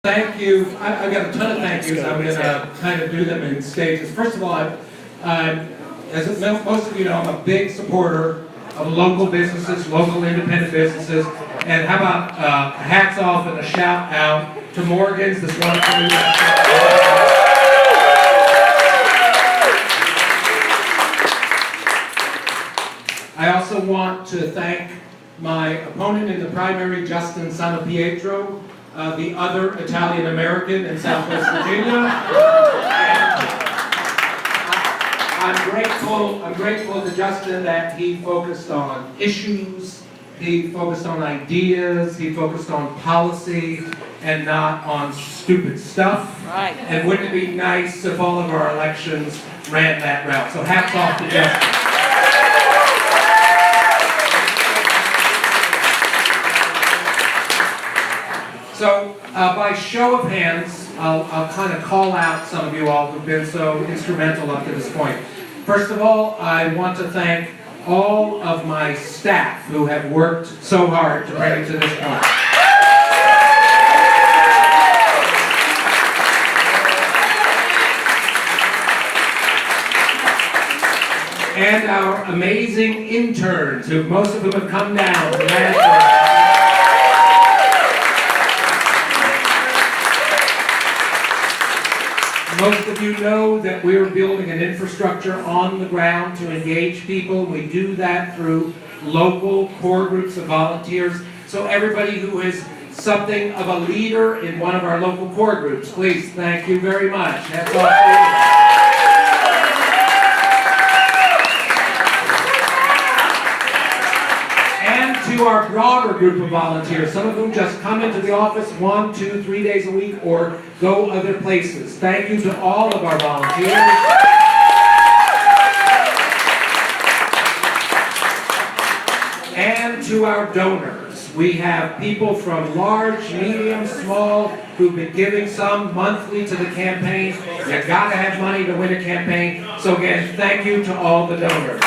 Thank you. I've got a ton of thank yous. I'm going to kind of do them in stages. First of all, as most of you know, I'm a big supporter of local businesses, local independent businesses. And how about hats off and a shout out to Morgan's, this wonderful new restaurant. I also want to thank my opponent in the primary, Justin Son of Pietro, the other Italian American in Southwest Virginia. I'm grateful to Justin that he focused on issues, he focused on ideas, he focused on policy, and not on stupid stuff. Right. And wouldn't it be nice if all of our elections ran that route? So hats off to Justin. So, by show of hands, I'll kind of call out some of you all who've been so instrumental up to this point. First of all, I want to thank all of my staff who have worked so hard to bring it to this point. And our amazing interns, who most of whom have come down from Nashville. Most of you know that we're building an infrastructure on the ground to engage people. We do that through local core groups of volunteers. So everybody who is something of a leader in one of our local core groups, please, thank you very much. That's all for you. To our broader group of volunteers, some of whom just come into the office 1, 2, 3 days a week or go other places. Thank you to all of our volunteers. And to our donors. We have people from large, medium, small, who've been giving some monthly to the campaign. You gotta have money to win a campaign. So again, thank you to all the donors.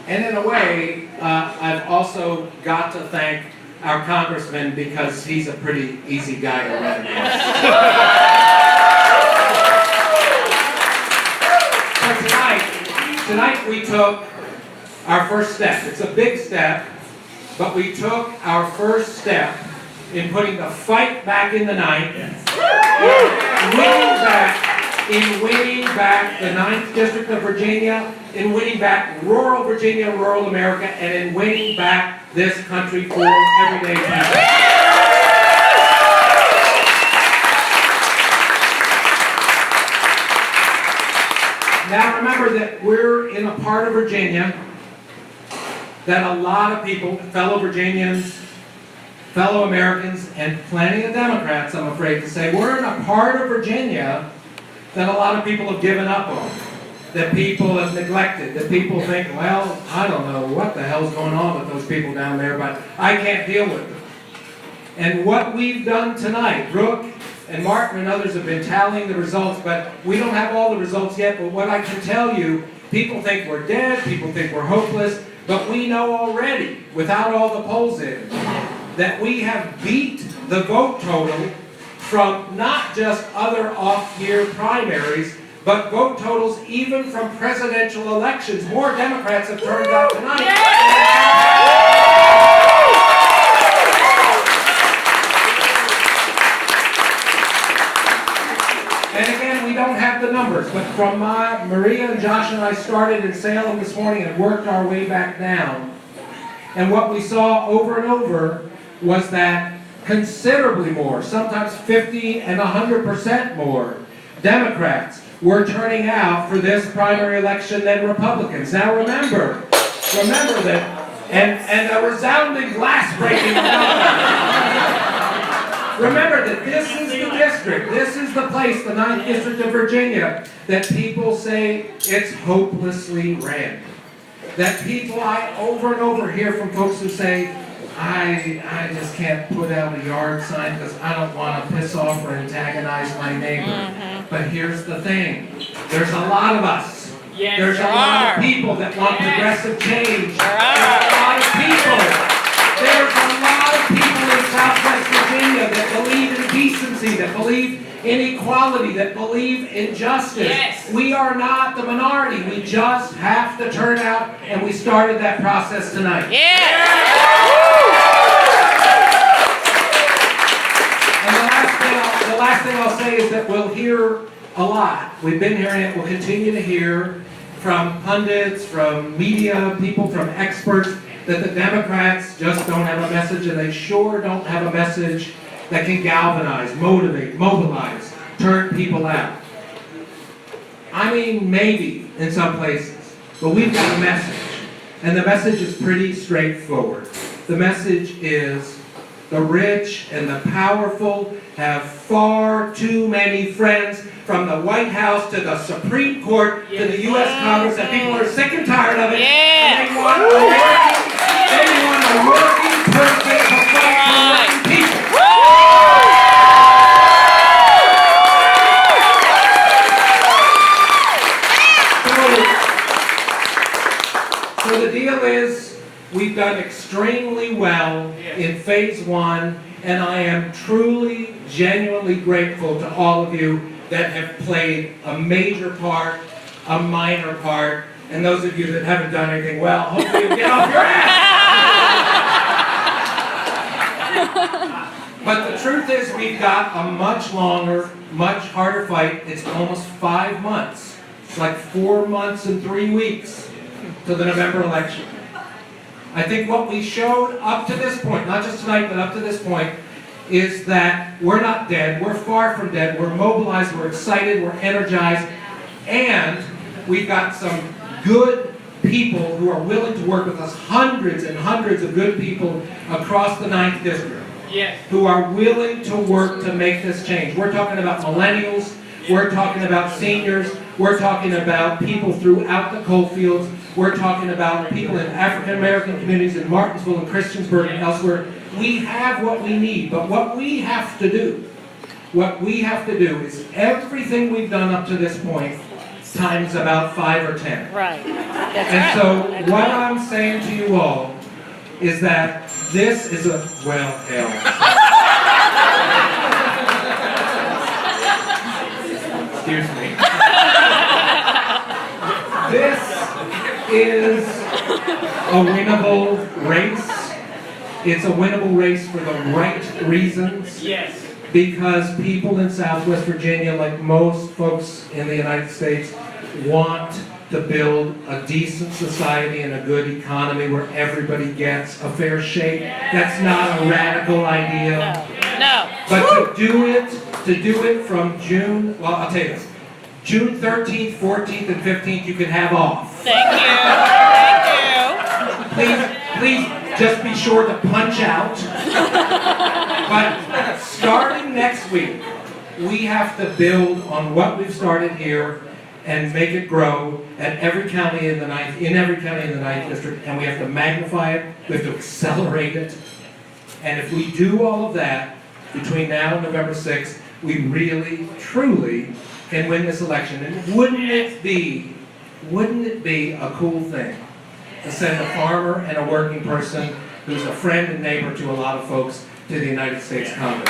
And in a way, I've also got to thank our congressman because he's a pretty easy guy to run. So tonight we took our first step. It's a big step, but we took our first step in putting the fight back in the ninth, in winning back the 9th District of Virginia, in winning back rural Virginia, rural America, and in winning back this country for everyday people. Now remember that we're in a part of Virginia that a lot of people, fellow Virginians, fellow Americans, and plenty of Democrats, I'm afraid to say, we're in a part of Virginia that a lot of people have given up on, that people have neglected, that people think, well, I don't know what the hell's going on with those people down there, but I can't deal with them. And what we've done tonight, Brooke and Martin and others have been tallying the results, but we don't have all the results yet, but what I can tell you, people think we're dead, people think we're hopeless, but we know already, without all the polls in, that we have beat the vote total from not just other off-year primaries, but vote totals even from presidential elections. More Democrats have turned out tonight. And again, we don't have the numbers, but from Maria and Josh and I started in Salem this morning and worked our way back down. And what we saw over and over was that considerably more, sometimes 50 and 100% more, Democrats were turning out for this primary election than Republicans. Now remember that, and a resounding glass breaking remember that this is the district, this is the place, the 9th District of Virginia, that people say it's hopelessly red. That people, I over and over hear from folks who say, I just can't put out a yard sign because I don't want to piss off or antagonize my neighbor. But here's the thing. There's a lot of us Yes, There's a lot of people that want progressive change. There's a lot of people. There's a lot of people in Southwest Virginia that believe in decency, that believe in equality, that believe in justice. Yes. We are not the minority. We just have to turn out, and we started that process tonight. And the last thing I'll say is that we'll hear a lot. We've been hearing it. We'll continue to hear from pundits, from media, people, from experts, that the Democrats just don't have a message, and they sure don't have a message that can galvanize, motivate, mobilize, turn people out. I mean, maybe in some places, but we've got a message, and the message is pretty straightforward. The message is the rich and the powerful have far too many friends, from the White House to the Supreme Court to the U.S. Congress, and people are sick and tired of it. And they want a working person to fight for working people. So the deal is, we've done extremely well in phase 1, and I am truly, genuinely grateful to all of you that have played a major part, a minor part, and those of you that haven't done anything well, hopefully you'll get off your ass. But the truth is, we've got a much longer, much harder fight. It's almost 5 months. It's like 4 months and 3 weeks to the November election. I think what we showed up to this point, not just tonight, but up to this point, is that we're not dead, we're far from dead, we're mobilized, we're excited, we're energized, and we've got some good people who are willing to work with us, hundreds and hundreds of good people across the 9th District, who are willing to work to make this change. We're talking about millennials, we're talking about seniors, we're talking about people throughout the coal fields, we're talking about people in African American communities in Martinsville and Christiansburg and elsewhere. We have what we need, but what we have to do is everything we've done up to this point times about 5 or 10. Right. And so what I'm saying to you all is that this is a, well, hell. Excuse me. This is a winnable race. It's a winnable race for the right reasons. Yes. Because people in Southwest Virginia, like most folks in the United States, want to build a decent society and a good economy where everybody gets a fair shake. That's not a radical idea. No. But to do it from June, well, I'll tell you this. June 13th, 14th, and 15th, you can have off. Thank you. Please just be sure to punch out. But starting next week, we have to build on what we've started here and make it grow at every county in every county in the 9th District, and we have to magnify it, we have to accelerate it. And if we do all of that between now and November 6th, we really, truly can win this election. And wouldn't it be a cool thing to send a farmer and a working person who's a friend and neighbor to a lot of folks to the United States Congress?